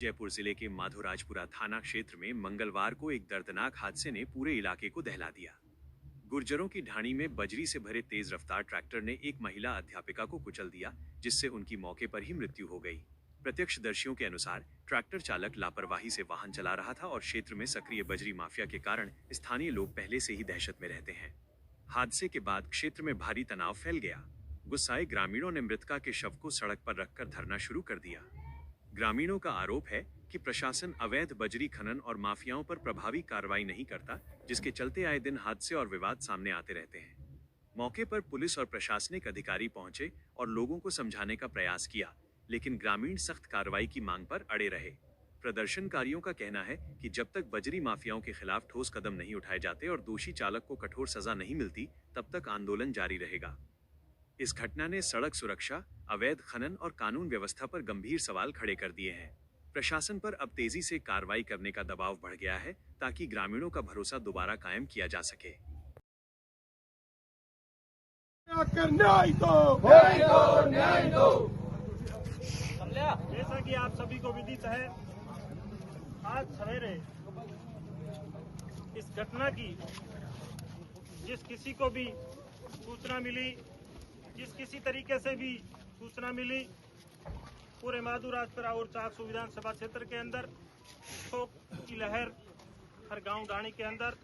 जयपुर जिले के माधोराजपुरा थाना क्षेत्र में मंगलवार को एक दर्दनाक हादसे ने पूरे इलाके को दहला दिया। गुर्जरों की ढाणी में बजरी से भरे तेज रफ्तार ट्रैक्टर ने एक महिला अध्यापिका को कुचल दिया, जिससे उनकी मौके पर ही मृत्यु हो गई। प्रत्यक्षदर्शियों के अनुसार ट्रैक्टर चालक लापरवाही से वाहन चला रहा था और क्षेत्र में सक्रिय बजरी माफिया के कारण स्थानीय लोग पहले से ही दहशत में रहते हैं। हादसे के बाद क्षेत्र में भारी तनाव फैल गया। गुस्साए ग्रामीणों ने मृतका के शव को सड़क पर रखकर धरना शुरू कर दिया। ग्रामीणों का आरोप है कि प्रशासन अवैध बजरी खनन और माफियाओं पर प्रभावी कार्रवाई नहीं करता, जिसके चलते आए दिन हादसे और विवाद सामने आते रहते हैं। मौके पर पुलिस और प्रशासनिक अधिकारी पहुंचे और लोगों को समझाने का प्रयास किया, लेकिन ग्रामीण सख्त कार्रवाई की मांग पर अड़े रहे। प्रदर्शनकारियों का कहना है कि जब तक बजरी माफियाओं के खिलाफ ठोस कदम नहीं उठाए जाते और दोषी चालक को कठोर सजा नहीं मिलती, तब तक आंदोलन जारी रहेगा। इस घटना ने सड़क सुरक्षा, अवैध खनन और कानून व्यवस्था पर गंभीर सवाल खड़े कर दिए हैं। प्रशासन पर अब तेजी से कार्रवाई करने का दबाव बढ़ गया है, ताकि ग्रामीणों का भरोसा दोबारा कायम किया जा सके। जैसा कि आप सभी को विदित है, आज सवेरे इस घटना की जिस किसी को भी सूचना मिली, जिस किसी तरीके से भी सूचना मिली, पूरे माधोराजपुरा और 400 विधानसभा क्षेत्र के अंदर शोक की लहर हर गांव ढाणी के अंदर,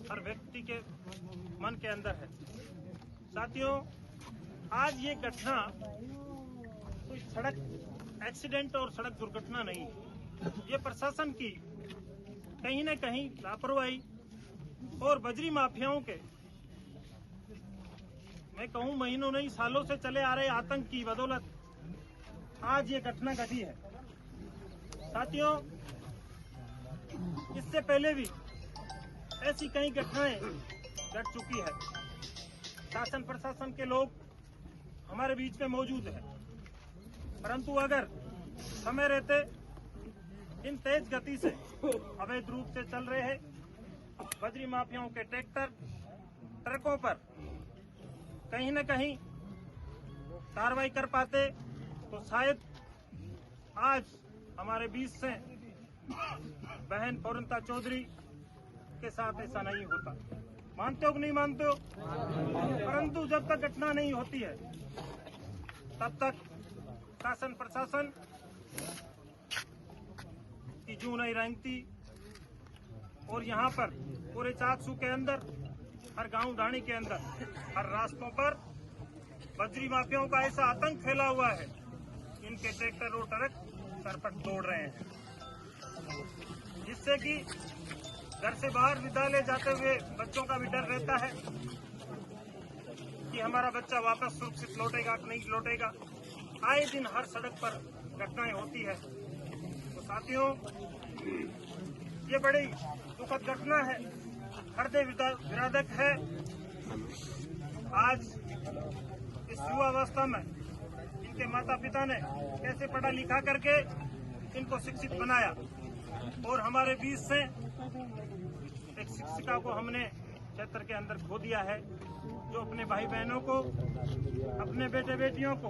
हर व्यक्ति के मन के अंदर है। साथियों, आज ये घटना कोई सड़क एक्सीडेंट और सड़क दुर्घटना नहीं है। ये प्रशासन की कहीं न कहीं लापरवाही और बजरी माफियाओं के, मैं कहूं महीनों नहीं सालों से चले आ रहे आतंक की बदौलत आज ये घटना घटी है। साथियों, इससे पहले भी ऐसी कई घटनाएं घट चुकी है। शासन प्रशासन के लोग हमारे बीच में मौजूद हैं, परंतु अगर समय रहते इन तेज गति से अवैध रूप से चल रहे हैं बजरी माफियाओं के ट्रैक्टर, ट्रकों पर कहीं न कहीं कार्रवाई कर पाते, तो शायद आज हमारे बीच से बहन पूर्णता चौधरी के साथ ऐसा नहीं होता। मानते हो कि नहीं मानते हो? परंतु जब तक घटना नहीं होती है, तब तक शासन प्रशासन की जू नहीं रेंगती। और यहाँ पर पूरे 400 के अंदर, हर गांव ढाणी के अंदर, हर रास्तों पर बजरी माफियाओं का ऐसा आतंक फैला हुआ है, इनके ट्रैक्टर और ट्रक सर पर दौड़ रहे हैं, जिससे कि घर से बाहर विद्यालय जाते हुए बच्चों का भी डर रहता है कि हमारा बच्चा वापस सुरक्षित लौटेगा कि नहीं लौटेगा। आए दिन हर सड़क पर घटनाएं होती है। तो साथियों, ये बड़ी दुखद घटना है, हृदय विदारक है। आज इस युवावस्था में इनके माता पिता ने कैसे पढ़ा लिखा करके इनको शिक्षित बनाया, और हमारे बीच से एक शिक्षिका को हमने क्षेत्र के अंदर खो दिया है, जो अपने भाई बहनों को, अपने बेटे बेटियों को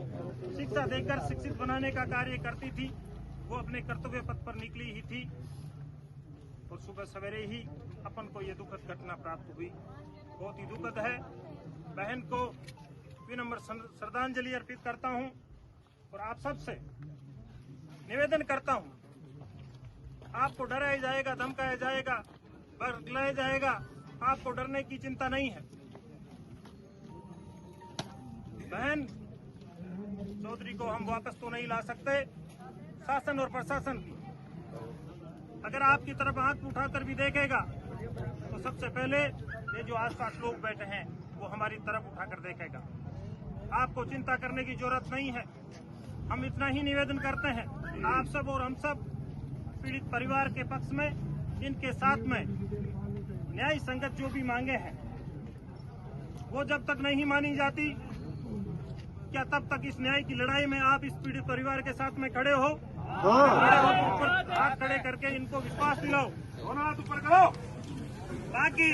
शिक्षा देकर शिक्षित बनाने का कार्य करती थी। वो अपने कर्तव्य पथ पर निकली ही थी और सुबह सवेरे ही अपन को ये दुखद घटना प्राप्त हुई। बहुत ही दुखद है। बहन को विनम्र श्रद्धांजलि अर्पित करता हूं और आप सबसे निवेदन करता हूं, आपको डराया जाएगा, धमकाया जाएगा, बरगलाया जाएगा, आपको डरने की चिंता नहीं है। बहन चौधरी को हम वापस तो नहीं ला सकते। शासन और प्रशासन की अगर आपकी तरफ आंख उठाकर भी देखेगा, तो सबसे पहले ये जो आसपास लोग बैठे हैं वो हमारी तरफ उठाकर देखेगा। आपको चिंता करने की जरूरत नहीं है। हम इतना ही निवेदन करते हैं, आप सब और हम सब पीड़ित परिवार के पक्ष में, इनके साथ में न्याय संगत जो भी मांगे हैं, वो जब तक नहीं मानी जाती, क्या तब तक इस न्याय की लड़ाई में आप इस पीड़ित परिवार के साथ में खड़े हो? हाथ खड़े करके इनको विश्वास दिलाओ, दोनों हाथ ऊपर करो, ताकि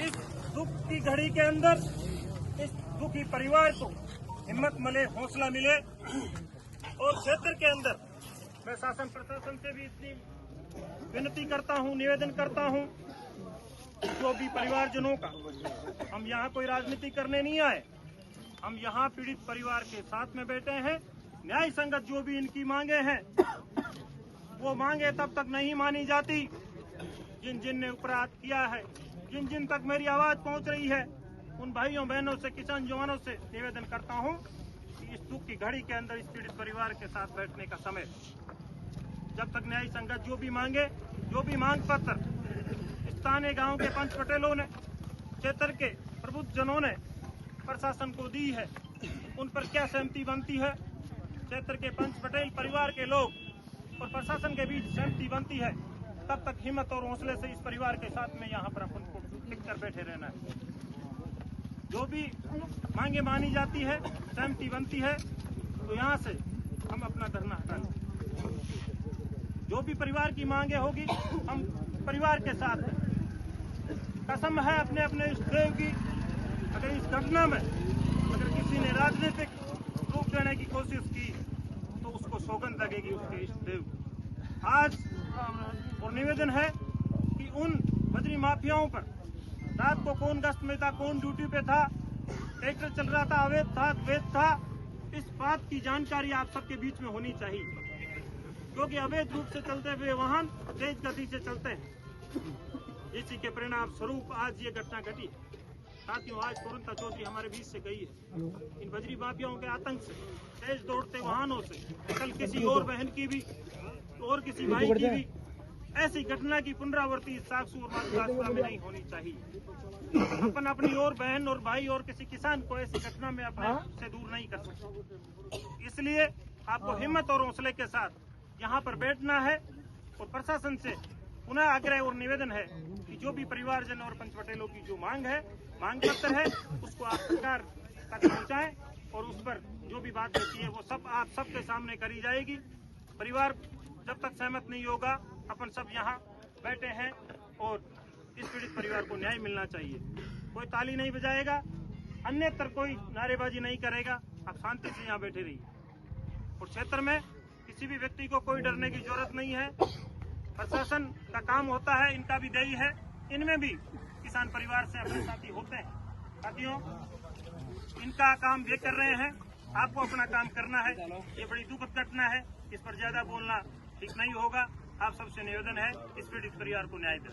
इस दुख की घड़ी के अंदर इस दुखी परिवार को हिम्मत मिले, हौसला मिले और क्षेत्र के अंदर मैं शासन प्रशासन से भी इतनी विनती करता हूं, निवेदन करता हूं, जो भी परिवारजनों का, हम यहाँ कोई राजनीति करने नहीं आए, हम यहाँ पीड़ित परिवार के साथ में बैठे हैं। न्याय संगत जो भी इनकी मांगे हैं, वो मांगे तब तक नहीं मानी जाती। जिन जिन ने अपराध किया है, जिन जिन तक मेरी आवाज पहुंच रही है, उन भाइयों बहनों से, किसान जवानों से निवेदन करता हूं कि इस दुख की घड़ी के अंदर इस पीड़ित परिवार के साथ बैठने का समय, जब तक न्याय संगत जो भी मांगे, जो भी मांग पत्र स्थानीय गांव के पंच पटेलों ने, क्षेत्र के प्रबुद्ध जनों ने प्रशासन को दी है, उन पर क्या सहमति बनती है, क्षेत्र के पंच पटेल परिवार के लोग और प्रशासन के बीच सहमति बनती है, तब तक हिम्मत और हौसले से इस परिवार के साथ में यहाँ पर अपन को टिक कर बैठे रहना है। जो भी मांगे मानी जाती है, सहमति बनती है, तो यहाँ से हम अपना धरना हटा लें। जो भी परिवार की मांगे होगी, हम परिवार के साथ हैं। कसम है अपने अपने इस देव की, अगर इस घटना में अगर किसी ने राजनीतिक रूप देने की कोशिश की तो उसको सौगंध लगेगी उसके इष्ट देव। आज और निवेदन है कि उन बजरी माफियाओं पर रात को कौन गश्त में था, कौन ड्यूटी पे था, ट्रैक्टर चल रहा था, अवैध था, वैध था, इस बात की जानकारी आप सबके बीच में होनी चाहिए, क्योंकि अवैध रूप से चलते हुए वाहन तेज गति से चलते हैं। इसी के परिणाम स्वरूप आज ये घटना घटी। साथियों, आज पूर्णतः चौथी हमारे बीच से गई है। इन बजरी माफियाओं के आतंक से, तेज दौड़ते वाहनों से, कल किसी और बहन की भी और किसी भाई की भी ऐसी घटना की पुनरावृत्ति साक्षी और मातृभाषा में नहीं होनी चाहिए। अपन अपनी और बहन और भाई और किसी किसान को ऐसी घटना में अपने से दूर नहीं कर सकते। इसलिए आपको हिम्मत और हौसले के साथ यहाँ पर बैठना है और प्रशासन से पुनः आग्रह और निवेदन है कि जो भी परिवारजन और पंच पटेलों की जो मांग है, मांग पत्र है, उसको आप सरकार तक पहुँचाएं और उस पर जो भी बात होती है वो सब आप सबके सामने करी जाएगी। परिवार जब तक सहमत नहीं होगा, अपन सब यहाँ बैठे हैं और इस पीड़ित परिवार को न्याय मिलना चाहिए। कोई ताली नहीं बजाएगा, अन्यत्र कोई नारेबाजी नहीं करेगा, आप शांति से यहाँ बैठे रहिए। और क्षेत्र में किसी भी व्यक्ति को कोई डरने की जरूरत नहीं है। प्रशासन का काम होता है, इनका भी देय है, इनमें भी किसान परिवार से अपने साथी होते हैं। साथियों, इनका काम ये कर रहे हैं, आपको अपना काम करना है। ये बड़ी दुखद घटना है, इस पर ज्यादा बोलना ठीक नहीं होगा। आप सबसे निवेदन है, इस पीड़ित परिवार को न्याय दें।